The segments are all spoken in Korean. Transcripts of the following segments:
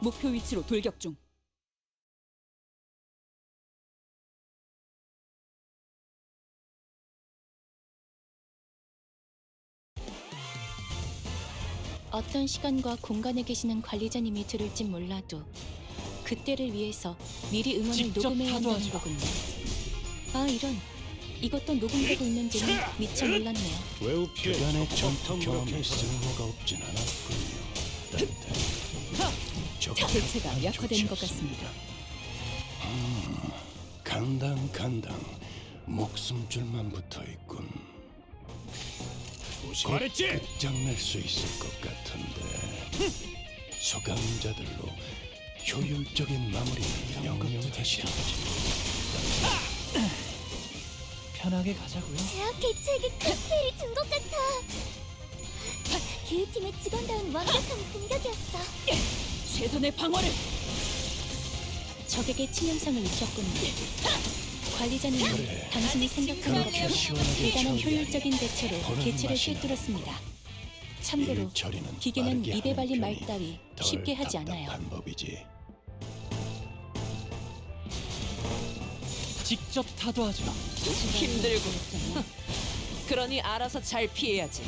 목표 위치로 돌격 중. 어떤 시간과 공간에 계시는 관리자님이 들을진 몰라도 그때를 위해서 미리 응원을 직접 녹음해야 한다는 타도하죠. 거군요. 아 이런, 이것도 녹음되고 있는지는 미처 몰랐네요. 외우 그간의 전투 경험이 쓸모가 없진 않았군요. 대체가 약화된 것 같습니다. 간당 목숨줄만 붙어있군. 말했지? 끝장낼 수 있을 것 같은데 소강자들로 효율적인 마무리를 명령하시지. 편하게 가자고요. 제약 개체에게 칵테일이 준 것 같아. 기획팀의 직원다운 완벽한 공격이었어. 최선의 방어를. 적에게 치명상을 입혔군요. 관리자님은 그래. 당신이 생각하는 그렇게 것보다 시원하게 대단한 처리하니 효율적인 대처로 보는 개체를 맛이 꿰뚫었습니다. 참고로 일 처리는 기계는 빠르게 입에 하는 발린 말 편이 따위 덜 쉽게 하지 않아요. 답답한 법이지. 직접 타도하죠. 힘들고. 그러니 알아서 잘 피해야지.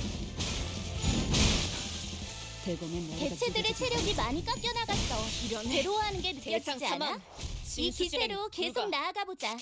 대검의 머리가 개체들의 찢어지지. 체력이 많이 깎여 나갔어. 괴로워하는 게 느껴지지 않아? 이 기세로 계속 나아가 보자.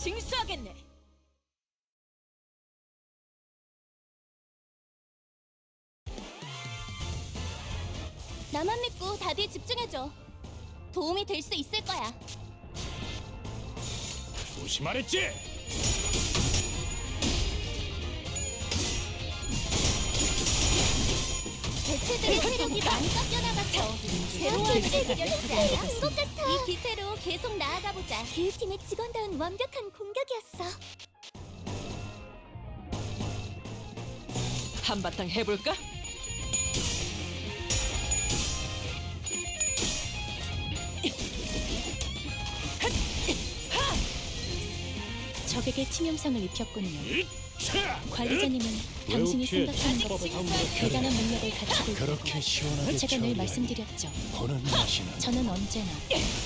징수하겠네. 나만 믿고 다들 집중해줘. 도움이 될 수 있을 거야. 조심하랬지? 개체들의 체력이 많이 깎여 나갔어. 괴로워하는 게 느껴지지 않아? 준것 같아. 이 기세로 계속 나아가 보자. 기획팀의 직원다운 완벽한 공격이었어. 한바탕 해볼까? 적에게 치명상을 입혔군요. 차! 관리자님은 당신이 피해 생각하는 주법을 것보다 함부로 대단한 능력을 가지고 그렇게 있다고 시원하게 제가 늘 처리하니 말씀드렸죠. 보는 맛이는 저는 언제나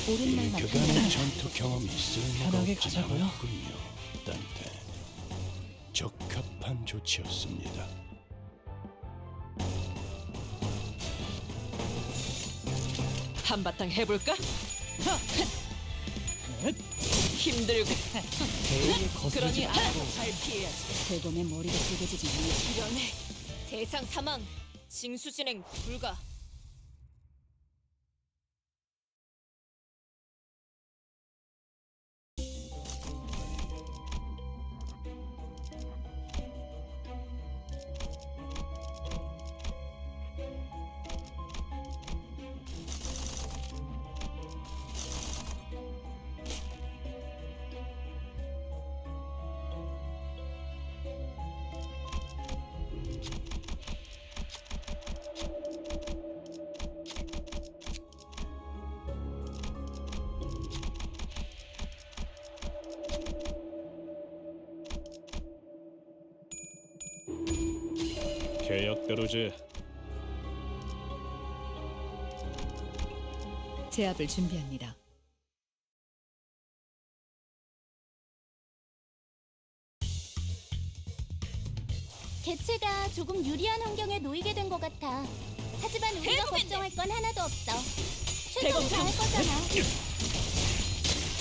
옳은 말만 그간의 합니다. 전투 경험이 쓸모가 편하게 없진 가자고요. 않았군요. 딴테 적합한 조치였습니다. 한바탕 해볼까? 힘들고. 대에게 거스르지 그러니 말고 알아서 잘 피해야지. 대검의 머리가 찢어지지. 이러네. 대상 사망. 징수 진행 불가. 계약대로지. 제압을 준비합니다. 개체가 조금 유리한 환경에 놓이게 된 것 같아. 하지만 우리가 걱정할 건 하나도 없어. 최선 다할 거잖아.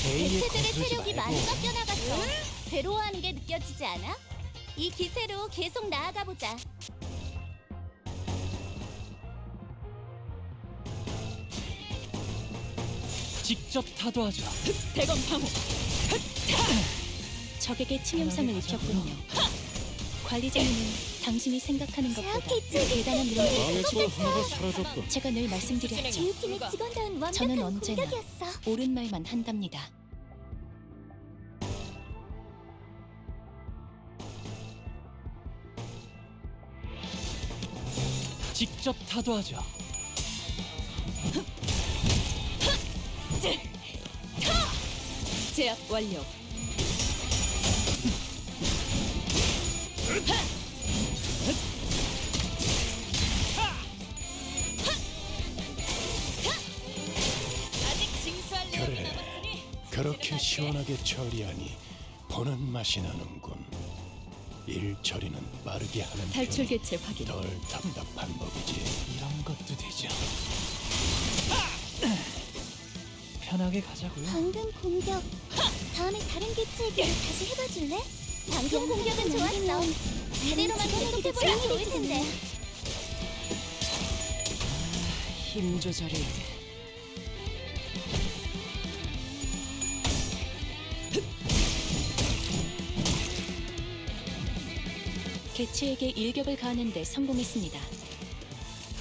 대의에 개체들의 거스르지 체력이 말고 많이 깎여 나갔어. 괴로워하는 게 느껴지지 않아? 이 기세로 계속 나아가 보자. 직접 타도하죠. 대검 방어. 적에게 치명상을 입혔군요. 관리자님은 당신이 생각하는 것보다 대단한 능력을 가지고 망했고 하나가 사라졌고 제가 늘 말씀드렸죠. 기후팀의 직원다운 저는 완벽한 언제나 공격이었어. 옳은 말만 한답니다. 직접 타도하죠. 제압 완료. 아직 징수할 내용이 그래. 남았으니 그렇게 시원하게 처리하니 보는 맛이 나는군. 일 처리는 빠르게 하는 탈출 편이 개체 확인. 덜 답답한 법이지. 이런 것도 되죠. 편하게 가자고요. 방금 공격. 다음에 다른 개체에게 다시 해봐줄래? 방금 공격은 좋았어. 이대로만 계속해보면 좋을 텐데. 힘 조절이. 개체에게 일격을 가하는데 성공했습니다.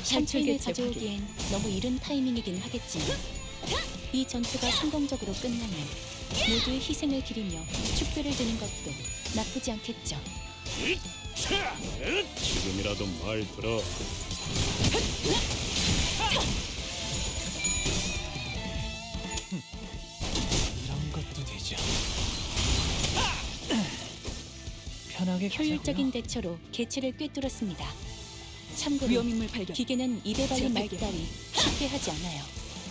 샴페인을 개체 가져오기엔 너무 이른 타이밍이긴 하겠지만 이 전투가 성공적으로 끝나면 모두의 희생을 기리며 축배를 드는 것도 나쁘지 않겠죠. 지금이라도 말 들어. 이런 것도 되죠. 편하게 효율적인 가자고요. 대처로 개체를 꿰뚫었습니다. 참고로 위험인물 발견. 기계는 입에 발린 말 제압할게요. 따위 쉽게 하지 않아요.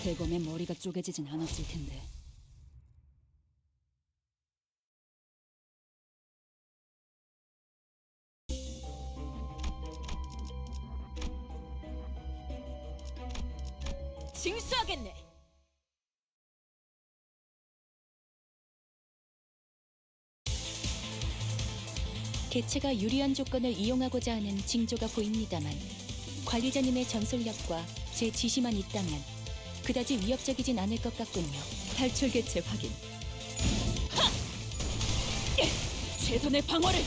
대검의 머리가 쪼개지진 않았을 텐데. 징수하겠네. 개체가 유리한 조건을 이용하고자 하는 징조가 보입니다만 관리자님의 전술력과 제 지시만 있다면 그다지 위협적이진 않을 것 같군요. 탈출 개체 확인. 최선의 방어를.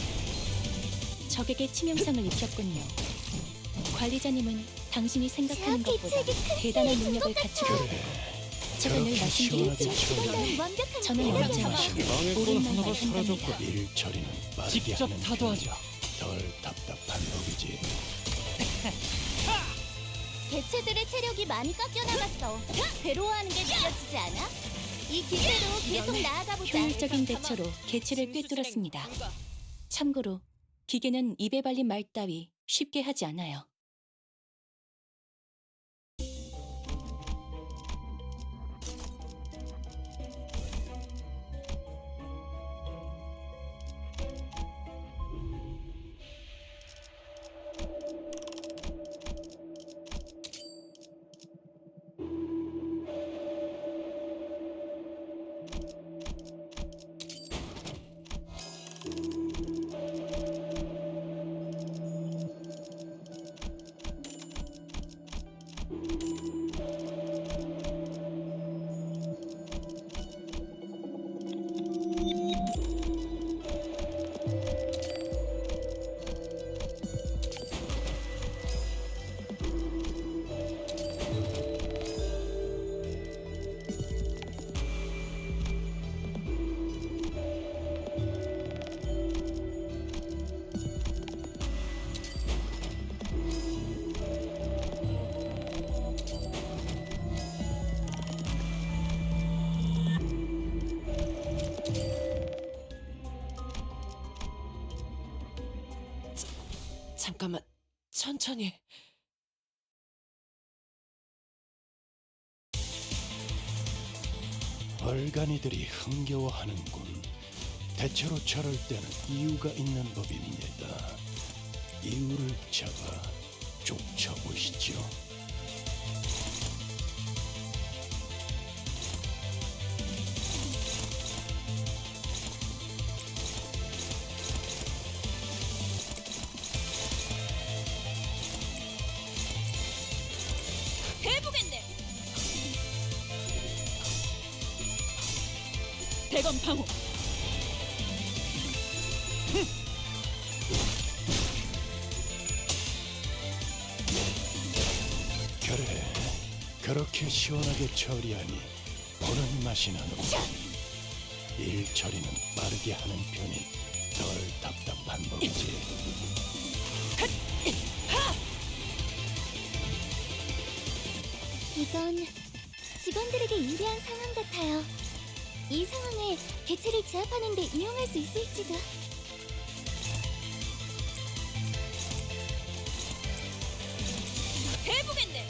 적에게 치명상을 입혔군요. 관리자님은 당신이 생각하는 제압 것보다 개체에게 큰 대단한 피해를 능력을 준 가지고 그래. 제가 늘 그렇게 시원하게 말씀드렸죠. 처리하니 직원다운 완벽한 저는 공격이었어. 언제나 망했고 옳은 하나가 말만 사라졌고 한답니다. 일 처리는 빠르게 직접 하는 편이 타도하죠. 덜 답답한 법이지. 개체들의 체력이 많이 깎여 나갔어. 괴로워하는 게 느껴지지 않아? 이 기세로 계속 나아가 보자. 효율적인 대처로 개체를 꿰뚫었습니다. 참고로 기계는 입에 발린 말 따위 쉽게 하지 않아요. 잠깐만. 천천히. 얼간이들이 흥겨워하는군. 대체로 저럴 때는 이유가 있는 법입니다. 이유를 잡아 족쳐보시죠. 대검 방어. 그래, 그렇게 시원하게 처리하니 보는 맛이 나는군. 일 처리는 빠르게 하는 편이 덜 답답한 법이지. 이건 직원들에게 유리한 상황 같아요. 이 상황을 개체를 제압하는 데 이용할 수 있을지도. 해보겠네.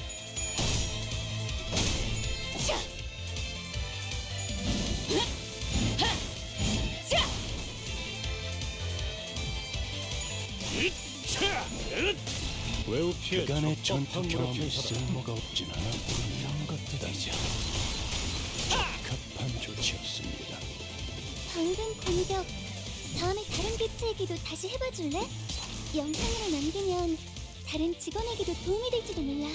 그간의 전투 경험이 쓸모가 없진 않아. 이런 것도 되죠. 적합한 조치였습니다. 방금 공격, 다음에 다른 개체에게도 다시 해봐줄래? 영상으로 남기면 다른 직원에게도 도움이 될지도 몰라.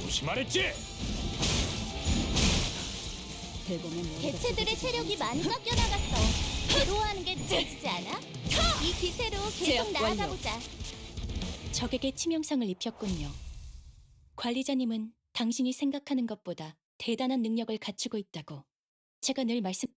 조심하랬지? 대검의 머리가 개체들의 체력이 많이 깎여 나갔어. 괴로워하는 게 느껴지지 않아? 이 기세로 계속 제압 완료. 나아가보자. 적에게 치명상을 입혔군요. 관리자님은 당신이 생각하는 것보다 대단한 능력을 갖추고 있다고 제가 늘 말씀...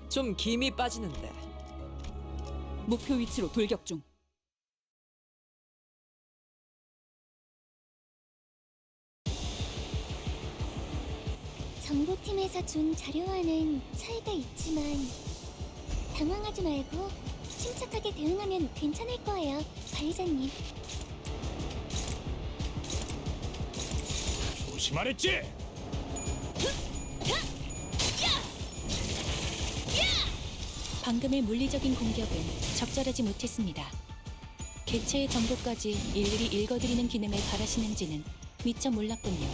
좀 김이 빠지는데. 목표 위치로 돌격 중. 정보팀에서 준 자료와는 차이가 있지만 당황하지 말고 침착하게 대응하면 괜찮을 거예요, 관리자님. 조심하랬지? 방금의 물리적인 공격은 적절하지 못했습니다. 개체의 정보까지 일일이 읽어드리는 기능을 바라시는지는 미처 몰랐군요.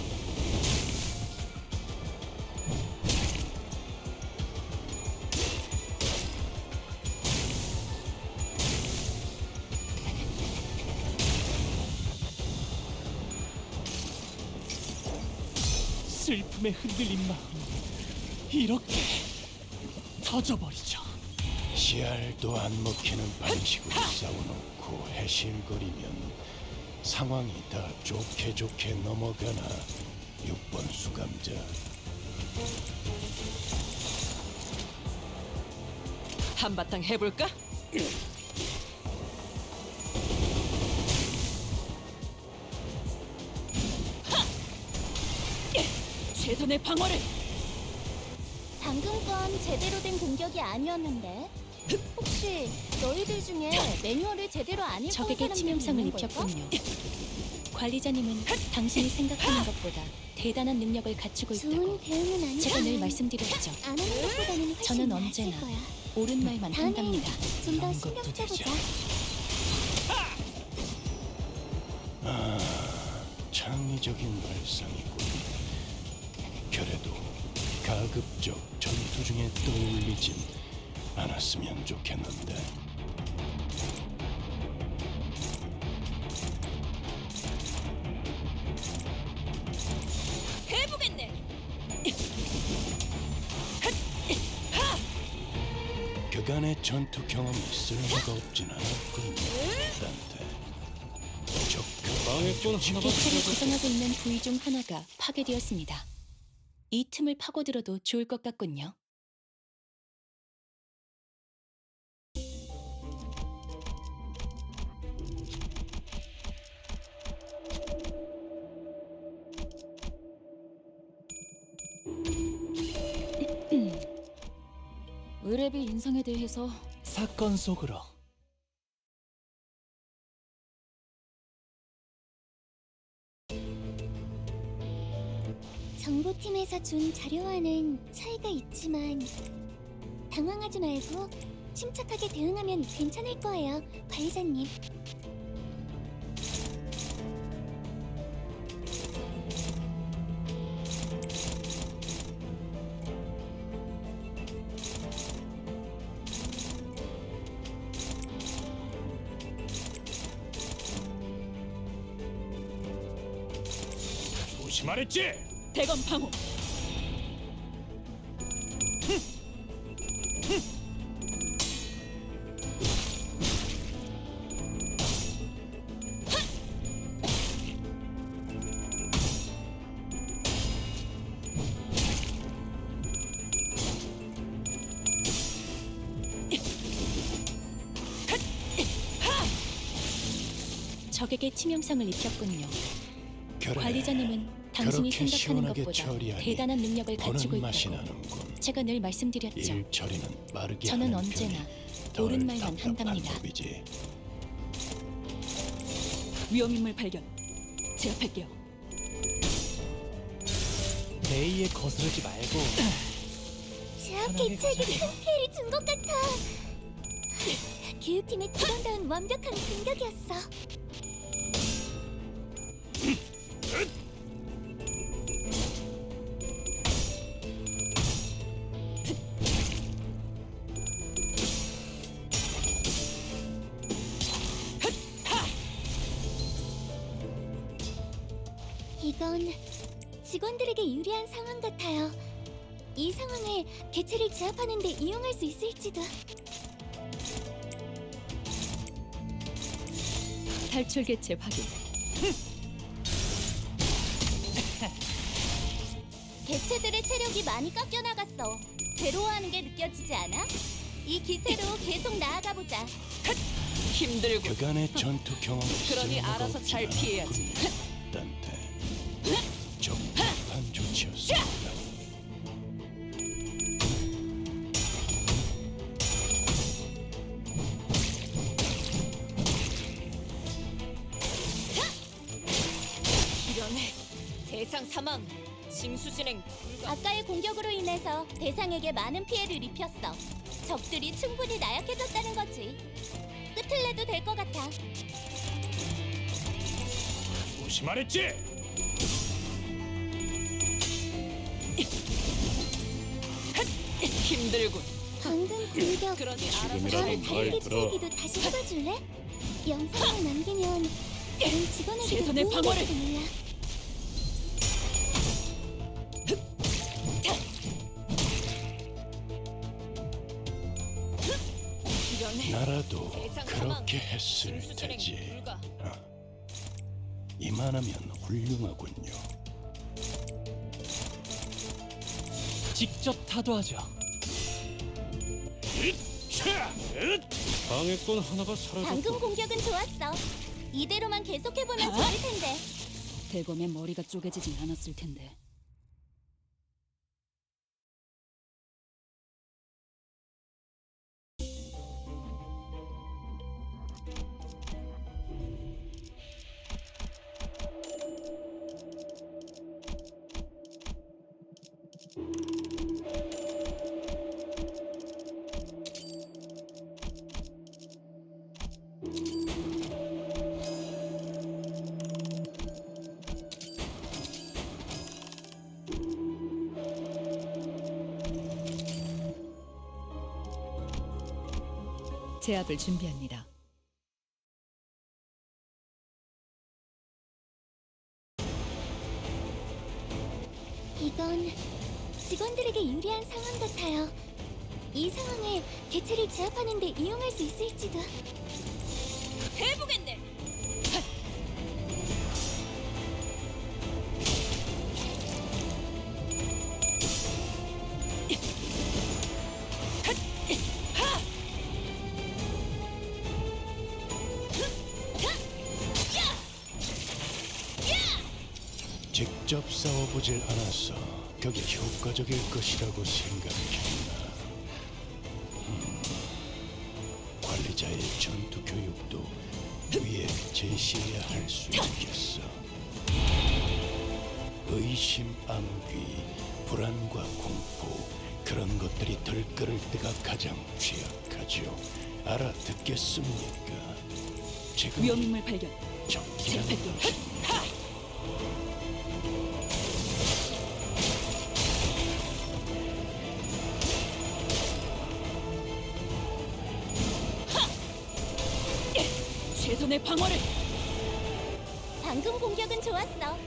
슬픔에 흔들린 마음 이렇게 터져버리죠. 씨알도 안 먹히는 방식으로 싸워놓고 해실거리면 상황이 다 좋게 좋게 넘어가나. 6번 수감자. 한바탕 해볼까? 최선의 방어를. 방금 건 제대로 된 공격이 아니었는데 혹시 너희들 중에 매뉴얼을 제대로 안 읽은 적에게 사람들이 치명상을 있는 걸까? 입혔군요. 관리자님은 당신이 생각하는 것보다 대단한 능력을 갖추고 좋은 있다고 대응은 제가 아니지만 늘 말씀드렸죠. 안 하는 것보다는 훨씬 저는 나았을 언제나 거야. 옳은 말만 다음엔 한답니다. 좀 더 이런 신경 것도 되죠. 써보자. 창의적인 발상이군. 그래도 가급적 전투 중에 떠올리진 않았으면 좋겠는데. 해보겠네. 그간의 전투 경험이 쓸모가 없진 않았군. 딴테 방해꾼 하나가 개체를 구성하고 있는 부위 중 하나가 파괴되었습니다. 이 틈을 파고들어도 좋을 것 같군요. 의뢰비 인상에 대해서 사건 속으로 정보팀에서 준 자료와는 차이가 있지만 당황하지 말고 침착하게 대응하면 괜찮을 거예요, 관리자님. 조심하랬지. 대검 방어. 적에게 치명상을 입혔군요. 그래, 관리자님은 당신이 그렇게 생각하는 시원하게 것보다 처리하니 대단한 능력을 가지고 보는 맛이 있다고 나는군. 제가 늘 말씀드렸죠. 일 처리는 빠르게 저는 하는 언제나 편이 덜 옳은 말만 답답한 한답니다. 법이지. 위험인물 발견. 제압할게요. 레이에 거스르지 말고 제압 편하게 개체에게 가자. 큰 피해를 준 것 같아. 교육팀의 직원다운 완벽한 공격이었어. 이건 직원들에게 유리한 상황 같아요. 이 상황을 개체를 제압하는 데 이용할 수 있을지도. 탈출 개체 확인. 개체들의 체력이 많이 깎여 나갔어. 괴로워하는 게 느껴지지 않아? 이 기세로 계속 나아가 보자. 힘들고. 그간의 전투 경험이 그러니 쓸모가 알아서 없진 잘 않았군. 피해야지. 딴테 적합한 조치였습니다. 이런해. 대상 사망. 징수 진행 불가. 아까의 공격으로 인해서 대상에게 많은 피해를 입혔어. 적들이 충분히 나약해졌다는 거지. 끝을 내도 될 것 같아. 조심하랬지. 힘들군. 방금 공격 그러니 알아서 다른 잘 다른 피해. 개체에게도 다시 해봐줄래? 영상을 남기면 다른 직원에게도 최선의 도움이 방어를! 될지도 몰라. 이런해. 나라도 대상 사망. 그렇게 했을 징수 진행 테지. 불가. 이만하면 훌륭하군요. 직접 타도하죠. 방해꾼 하나가 방금 공격은 좋았어. 이대로만 계속해보면 좋을 텐데. 대검의 머리가 쪼개지진 않았을 텐데. 제압을 준비합니다. 이건 직원들에게 유리한 상황 같아요. 이 상황을 개체를 제압하는 데 이용할 수 있을지도. 해보겠네. 직접 싸워보질 않아서 그게 효과적일 것이라고 생각했나. 관리자의 전투 교육도 위에 제시해야 할 수 있겠어. 의심, 암귀, 불안과 공포 그런 것들이 들끓을 때가 가장 취약하죠. 알아듣겠습니까? 지금 위험인물 발견. 적기라는 재팔도. 것입니다. 최선의 방어를. 방금 공격은 좋았어.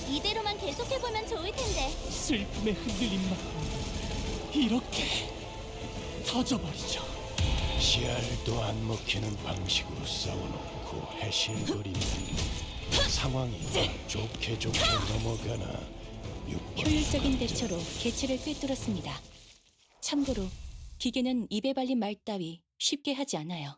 이대로만 계속해보면 좋을 텐데. 슬픔의 흔들림만 이렇게 터져버리죠. 씨알도 안 먹히는 방식으로 싸워놓고 해실거리면 상황이 좋게 넘어가나. 효율적인 대처로 개체를 꿰뚫었습니다. 참고로 기계는 입에 발린 말 따위 쉽게 하지 않아요.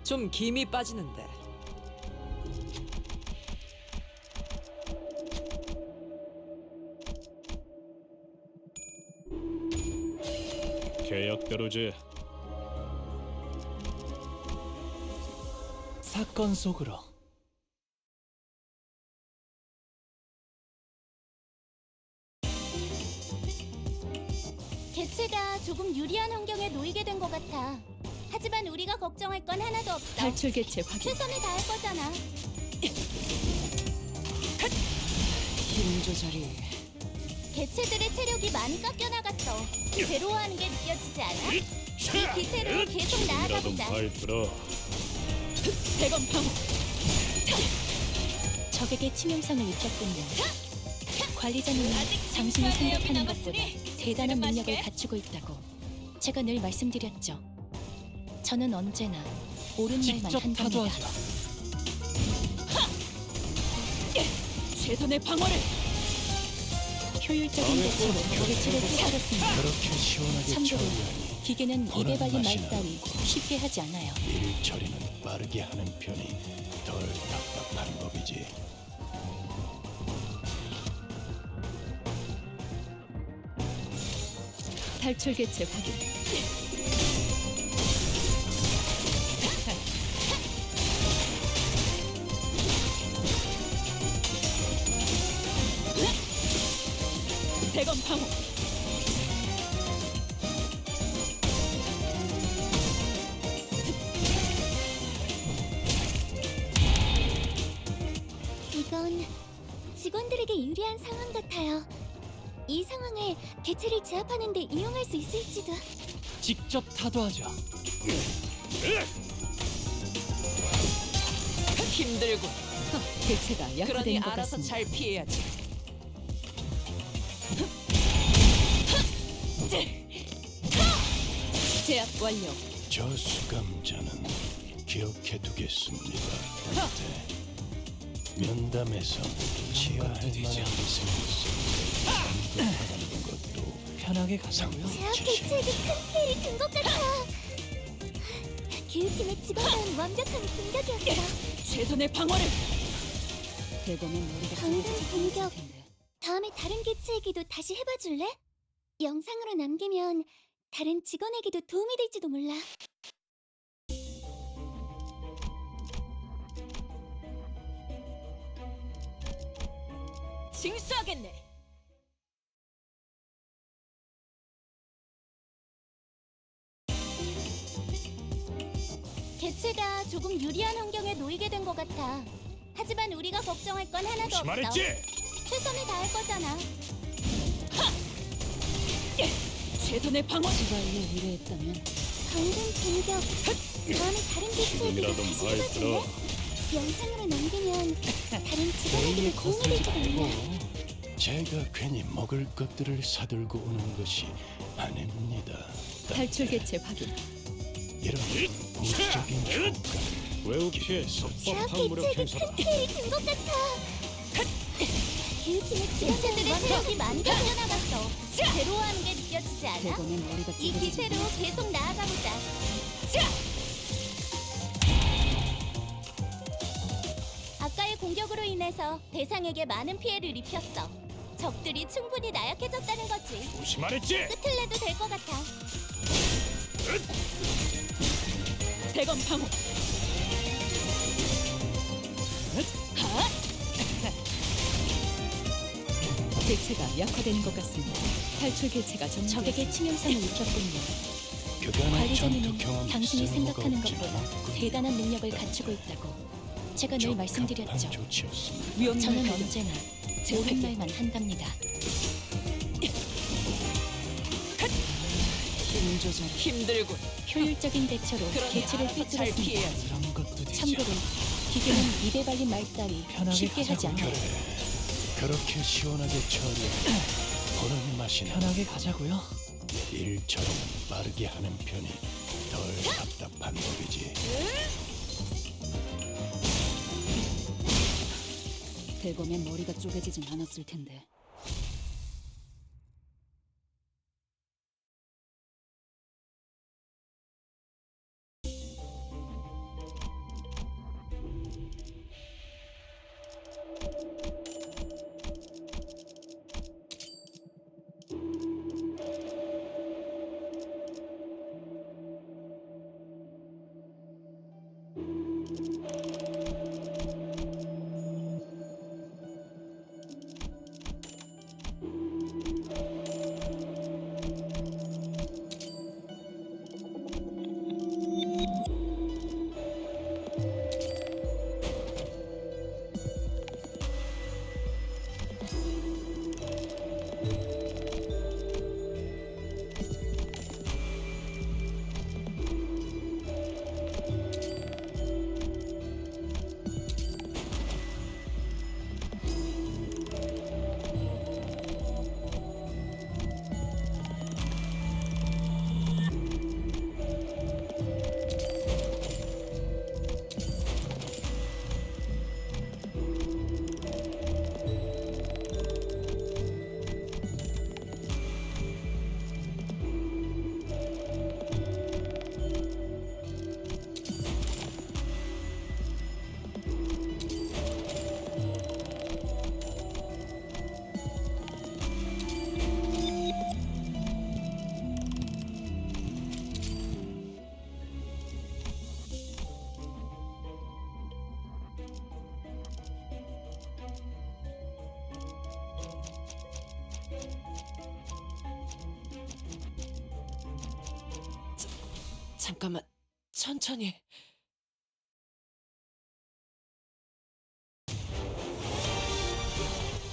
좀 김이 빠지는데. 계약대로지. 사건 속으로. 개체가 조금 유리한 환경에 놓이게 된 것 같아. 하지만 우리가 걱정할 건 하나도 없어. 탈출 개체 확인. 최선을 다할 거잖아. 힘 조절이. 개체들의 체력이 많이 깎여 나갔어. 괴로워하는 게 느껴지지 않아? 이 기세로 계속 나아가보자. 들어. 대검 방어. 적에게 치명상을 입혔군요. 관리자님은 당신이 생각하는 것보다 대단한 능력을 갖추고 있다고 제가 늘 말씀드렸죠. 저는 언제나 옳은 말만 직접 한답니다. 타도하죠. 최선의 방어를. 효율적인 대처로 개체를 꿰뚫었습니다. 그렇게 시원하게 참고로 처리하니 기계는 입에 발린 말 따위 쉽게 하지 않아요. 일 처리는 빠르게 하는 편이 덜 답답한 법이지. 탈출 개체 확인. 대검 방어. 이건 직원들에게 유리한 상황 같아요. 이 상황을 개체를 제압하는 데 이용할 수 있을지도. 직접 타도하죠. 힘들군. 개체가 그러니 약화된 것 알아서 같습니다. 잘 피해야지. 제압 완료. 저 수감자는 기억해두겠습니다. 한테 면담에서 치아할 만한 희생을 언급하는 것도 편하게 가자고요. 상당 제압 지시. 개체에게 큰 피해를 준 것 같아. 교육팀의 직원다운 완벽한 공격이었어. 최선의 방어를. 대검의 머리가 방금 찢어질 공격. 텐데. 다음에 다른 개체에게도 다시 해봐줄래? 영상으로 남기면 다른 직원에게도 도움이 될지도 몰라. 징수하겠네. 개체가 조금 유리한 환경에 놓이게 된 것 같아. 하지만 우리가 걱정할 건 하나도 없어. 말했지. 최선을 다할 거잖아. 최선의 방어. 지발로 의뢰했다면 방금 공격. 다음에 다른 개체에게도 지금이라도 다시 말 해봐줄래? 들어. 영상으로 남기면 다른 베이에 직원에게도 도움이 거스르지 될지도 말고. 몰라. 제가 괜히 먹을 것들을 사들고 오는 것이 아닙니다. 탈출 개체 확인. 이런 부수적인 효과 외우피의 적법한 무력 행사다. 큰 준것 같아. 기우팀의 지원자들의 세력이 많이 퍼져나갔어. 괴로워하는 게 느껴지지 않아? 대검의 머리가 이 쪼개지지. 기세로 계속 나아가보자. 아까의 공격으로 인해서 대상에게 많은 피해를 입혔어. 적들이 충분히 나약해졌다는 거지. 조심하랬지? 끝을 내도 될 것 같아. 대검 방어. 개체가 약화되는 것 같습니다. 탈출 개체가 적에게 치명성을 입혔군요. 그간의 전투 관리자님은 경험 당신이 생각하는 없진 것보다 않았군요. 대단한 능력을 갖추고 있다고 제가 늘 적합한 말씀드렸죠. 조치였습니다. 저는 언제나 옳은 말만 한답니다. 힘 조절이 힘들군. 효율적인 대처로 그러니 개체를 알아서 잘 꿰뚫었습니다. 피해야지. 그런 것도 되죠. 참고로 기계는 입에 발린 말 따위 편하게 쉽게 하지 가자고요. 않아요. 그렇게 시원하게 처리해 보는 맛이 나. 편하게 가자고요. 일처럼 빠르게 하는 편이 덜 답답한 법이지. 대검의 머리가 쪼개지진 않았을 텐데. 잠깐만, 천천히.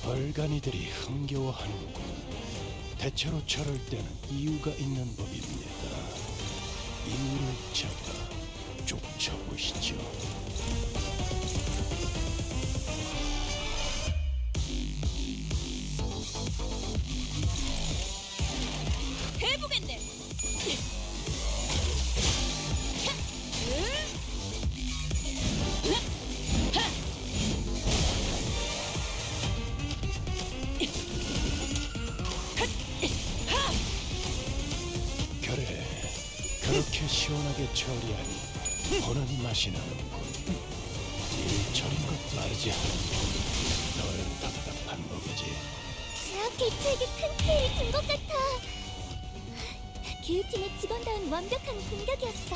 얼간이들이 흥겨워하는군. 대체로 저럴 때는 이유가 있는 법입니다. 이유를 잡아 쫓아보시죠. 해보겠네. 그래, 그렇게 시원하게 처리하니 보는 맛이 나는군. 일처리 것 빠르지 않은 널 답답한 법이지. 제약 개체에게 큰 피해를 준 것 같아. 기우팀의 직원다운 완벽한 공격이었어.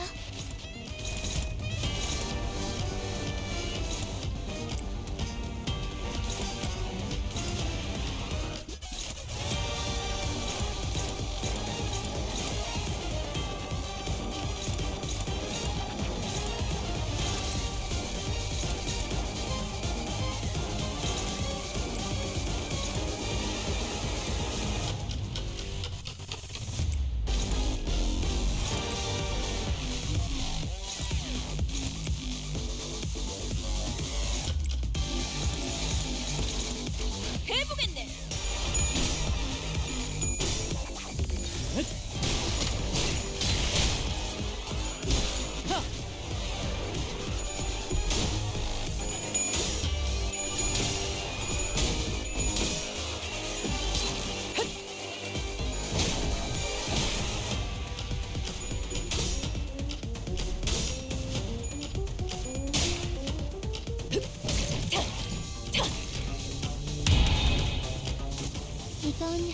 이건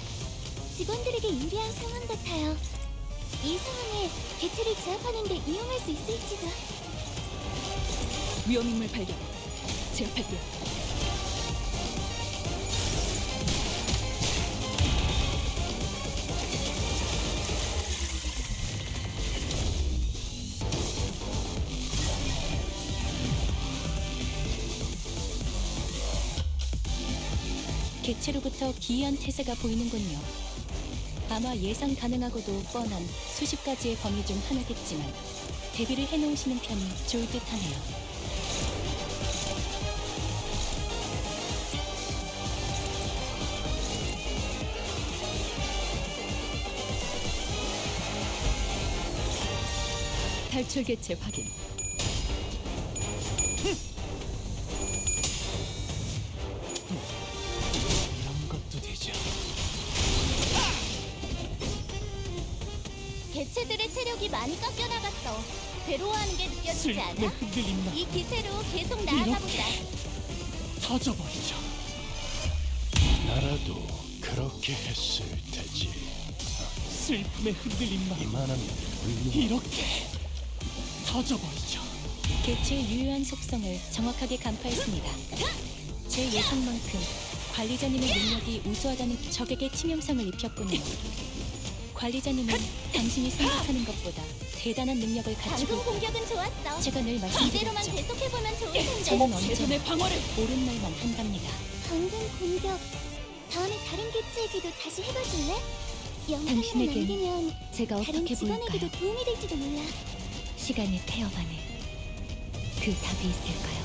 직원들에게 유리한 상황 같아요. 이 상황에 개체를 제압하는 데 이용할 수 있을지도. 위험인물 발견. 제압할게요. 개체로부터 기이한 태세가 보이는군요. 아마 예상 가능하고도 뻔한 수십 가지의 범위 중 하나겠지만 대비를 해놓으시는 편이 좋을 듯하네요. 탈출 개체 확인. 이런 것도 되죠. 개체들의 체력이 많이 깎여 나갔어. 괴로워하는 게 느껴지지 슬픔에 않아? 흔들린 나 이 기세로 계속 나아가보자. 터져버리죠. 나라도 그렇게 했을 테지. 슬픔에 흔들린 나 이만한 훌륭한 이렇게 터져버리죠. 개체의 유효한 속성을 정확하게 간파했습니다. 제 예상만큼 관리자님의 능력이 우수하다는 적에게 치명상을 입혔군요. 관리자님은 당신이 생각하는 것보다 대단한 능력을 가지고 방금 공격은 좋았어. 제가 늘 이대로만 말씀드렸죠. 계속해보면 좋을 텐데. 저는 언제나 최선의 방어를. 옳은 말만 한답니다. 방금 공격. 다음에 다른 개체에게도 다시 해봐줄래? 영상을 당신에겐 남기면 제가 다른 어떻게 직원에게도 보일까요? 도움이 될지도 몰라. 시간이 태어만에 그 답이 있을까요?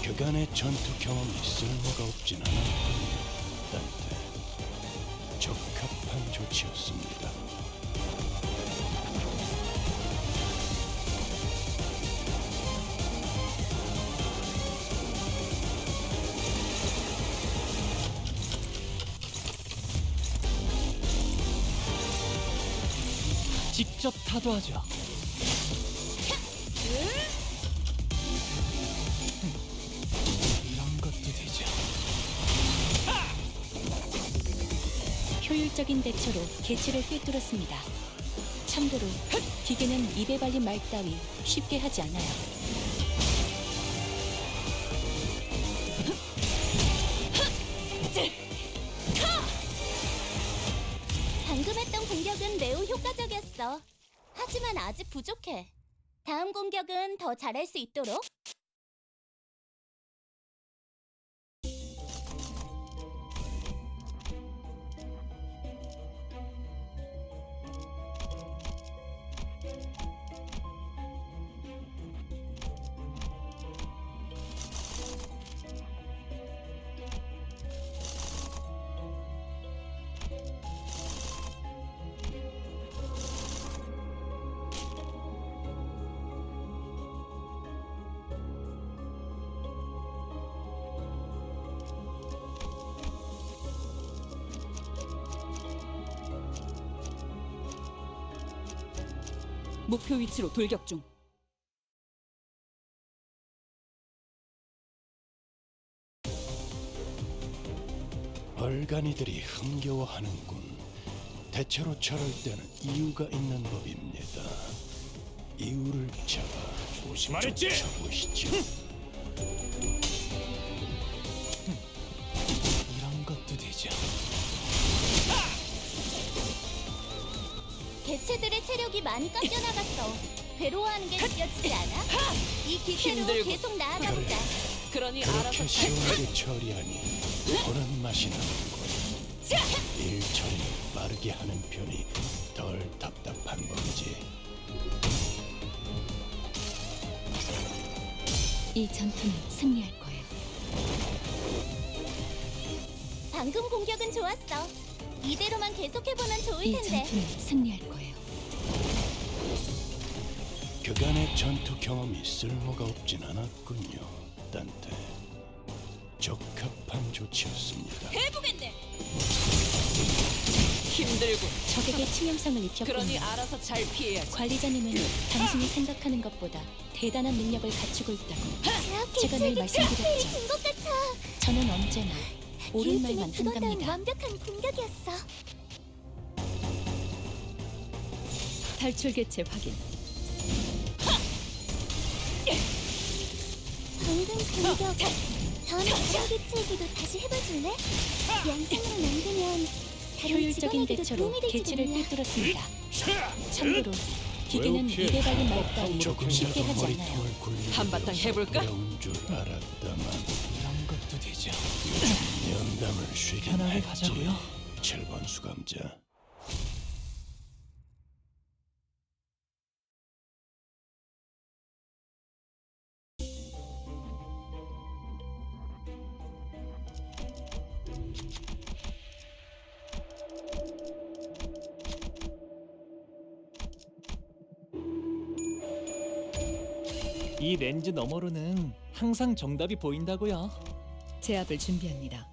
그간의 전투 경험이 쓸모가 없진 않았군요. 딴때 적합한 조치였습니다. 직접 타도하죠. 이런 것도 되죠. 효율적인 대처로 개체를 꿰뚫었습니다. 참고로 기계는 입에 발린 말 따위 쉽게 하지 않아요. 방금 했던 공격은 매우 효과적이었어. 하지만 아직 부족해. 다음 공격은 더 잘할 수 있도록. 목표 위치로 돌격 중. 얼간이들이 흥겨워하는군. 대체로 저럴 때는 이유가 있는 법입니다. 이유를 잡아 조심하랬지? 쫓아보시죠. 이런 것도 되죠. 개체들의 체력이 많이 깎여 나갔어. 괴로워하는 게 느껴지지 않아? 이 기세로 힘들고. 계속 나아가보자. 그러니 알아서 그렇게 시원하게 처리하니 보는 맛이 나는군. 일 처리를 빠르게 하는 편이 덜 답답한 법이지. 이 전투는 승리할 거예요. 방금 공격은 좋았어. 이대로만 계속해보면 좋을 이 텐데. 전투는 승리할 거예요. 그간의 전투 경험이 쓸모가 없진 않았군요. 딴때 적합한 조치였습니다. 해보겠네. 힘들군. 적에게 치명상을 그러니 입혔군요. 알아서 잘 피해야지. 관리자님은 당신이 생각하는 것보다 대단한 능력을 갖추고 있다고 제압 제가 늘 개체에게 말씀드렸죠. 준것 같아. 저는 언제나 옳은 말만 기우팀의 직원다운 한답니다. 완벽한 공격이었어. 탈출 개체 확인. 방금 공격. 다음에 다른 개체에게도 다시 해봐줄래? 영상으로 남기면 다른 효율적인 직원에게도 대처로 도움이 될지도 개체를 몰라. 꿰뚫었습니다. 참고로 기계는 피해? 입에 발린 말 따위 조금이라도 쉽게 하지 않아요. 머리통을 굴리고 한바탕 해볼까? 두려운 줄 알았다만 이런 것도 되죠. 연담을 쉬게 편하게 했지. 가자고요. 7번 수감자. 이 렌즈 너머로는 항상 정답이 보인다고요. 제압을 준비합니다.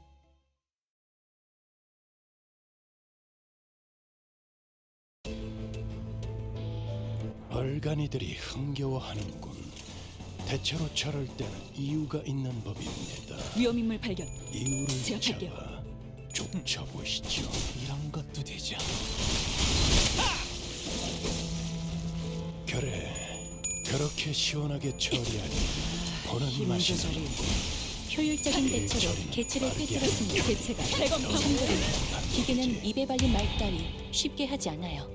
얼간이들이 흥겨워하는군. 대체로 저럴 때는 이유가 있는 법입니다. 위험인물 발견. 이유를 제압할게요. 잡아 쫓아보시죠. 이런 것도 되죠. 그래, 그렇게 시원하게 처리하니 보는 맛이 힘 조절이. 효율적인 대처로 개체를 꿰뚫었습니다. 개체가 대검 참고로 기계는 입에 발린 말 따위 쉽게 하지 않아요.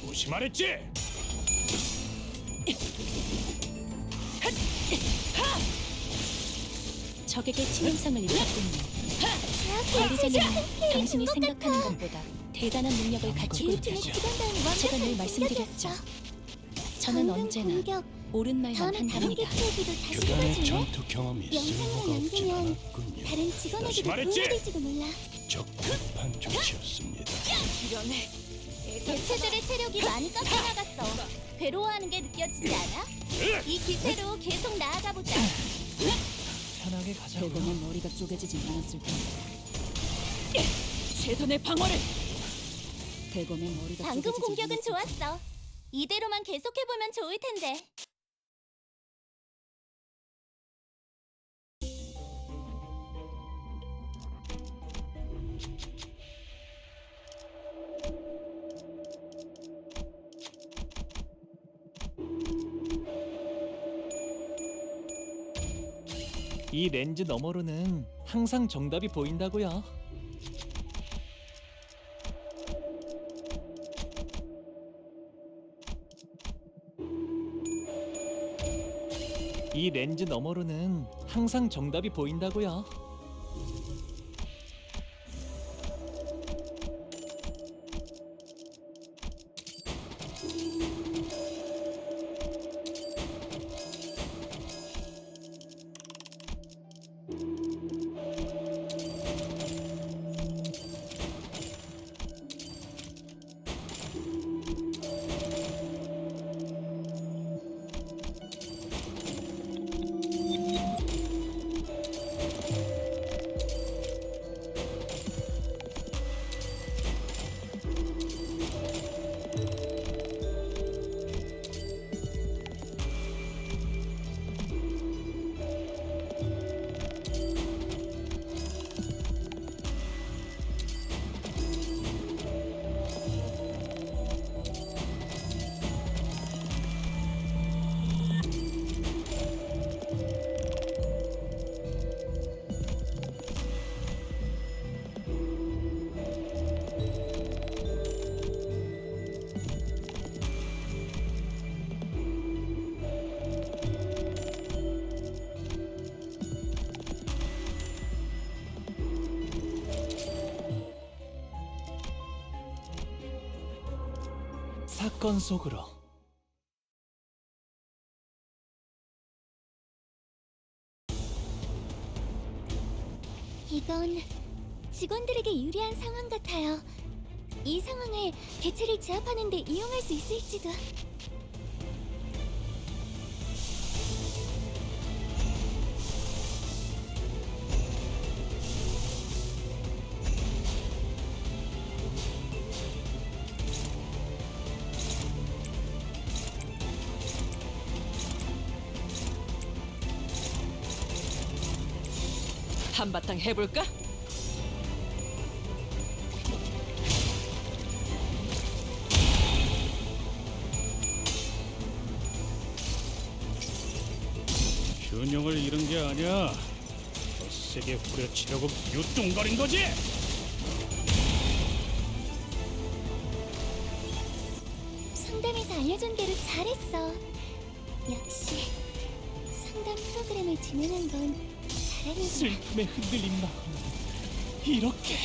조심하랬지. 적에게 치명상을 입혔군요. 제압 관리자님은 개체에게 당신이 준것 생각하는 같아. 것보다 대단한 능력을 갖추고 기우팀의 있다고 직원다운 제가 늘 완벽한 말씀드렸죠. 공격이었어. 저는 방금 언제나 공격. 옳은 말만 다음에 다른 한답니다. 개체에게도 다시 그간의 해봐줄래? 전투 경험이 영상으로 쓸모가 없지 남기면 않았군요. 다른 직원에게도 다시 도움이 말했지? 될지도 몰라. 적합한 조치였습니다. 이러네. 개체들의 체력이 많이 깎여나갔어. 괴로워하는 게 느껴지지 않아? 이 기세로 계속 나아가보자. 편하게 가자고요. 대검의 머리가 쪼개지진 않았을 텐데. 최선의 방어를. 대검의 머리가 방금 쪼개지진 공격은 않았을 텐데. 좋았어. 이대로만 계속해보면 좋을 텐데. 이 렌즈 너머로는 항상 정답이 보인다고요. 이 렌즈 너머로는 항상 정답이 보인다고요. 사건 속으로. 이건 직원들에게 유리한 상황 같아요. 이 상황을 개체를 제압하는 데 이용할 수 있을지도. 한바탕 해볼까? 균형을 잃은 게 아니야. 더 세게 후려치려고 유뚱거린 거지. 상담에서 알려준 대로 잘했어. 역시 상담 프로그램을 진행한 건 잘하는 거야. 슬픔에 흔들린 마음 이렇게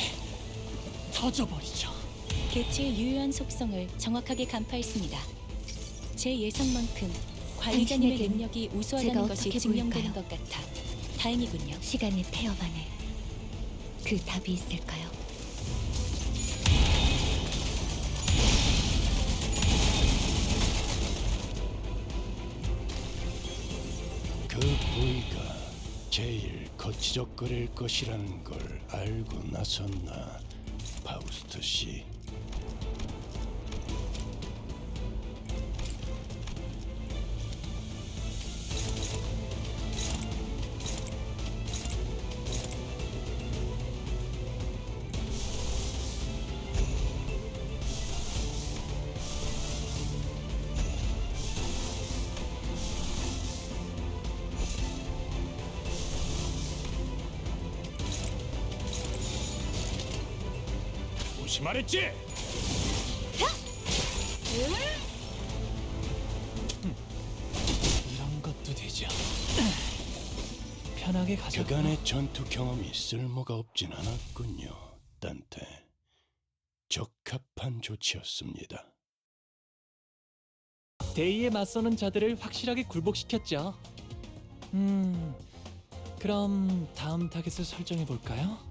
터져버리죠. 개체의 유효한 속성을 정확하게 간파했습니다. 제 예상만큼 관리자님의 당신에겐 능력이 제가 우수하다는 것이 어떻게 증명되는 보일까요? 것 같아 다행이군요. 시간의 폐허만에 그 답이 있을까요? 그 부위가 제일 거치적거릴 것이라는 걸 알고 나섰나, 파우스트 씨. 조심하랬지. 이런 것도 되죠. 편하게 가자. 그간의 전투 경험이 쓸모가 없진 않았군요, 딴테. 적합한 조치였습니다. 데이에 맞서는 자들을 확실하게 굴복시켰죠. 그럼 다음 타겟을 설정해 볼까요?